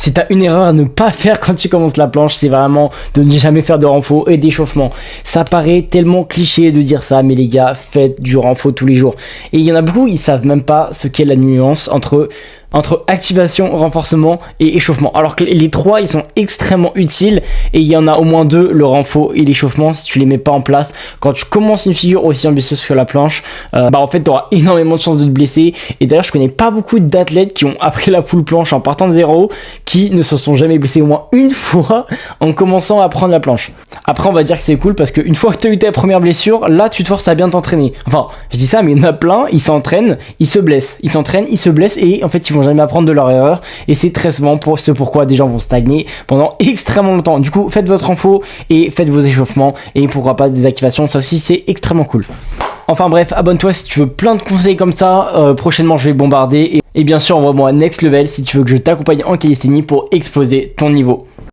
Si t'as une erreur à ne pas faire quand tu commences la planche, c'est vraiment de ne jamais faire de renfo et d'échauffement. Ça paraît tellement cliché de dire ça, mais les gars, faites du renfo tous les jours. Et il y en a beaucoup, ils savent même pas ce qu'est la nuance entre activation, renforcement et échauffement. Alors que les trois, ils sont extrêmement utiles et il y en a au moins deux, le renfo et l'échauffement, si tu les mets pas en place. Quand tu commences une figure aussi ambitieuse que la planche, en fait, tu auras énormément de chances de te blesser. Et d'ailleurs, je connais pas beaucoup d'athlètes qui ont appris la full planche en partant de zéro, qui ne se sont jamais blessés au moins une fois en commençant à apprendre la planche. Après, on va dire que c'est cool parce qu'une fois que tu as eu ta première blessure, là, tu te forces à bien t'entraîner. Enfin, je dis ça, mais il y en a plein, ils s'entraînent, ils se blessent. Ils s'entraînent, ils se blessent et en fait, ils vont jamais apprendre de leur erreur. Et c'est très souvent pour ce pourquoi des gens vont stagner pendant extrêmement longtemps. Du coup, faites votre info et faites vos échauffements et pourquoi pas des activations. Ça aussi, c'est extrêmement cool. Enfin bref, abonne-toi si tu veux plein de conseils comme ça. Prochainement, je vais bombarder. Et bien sûr, envoie-moi Next Level si tu veux que je t'accompagne en calisthénie pour exploser ton niveau.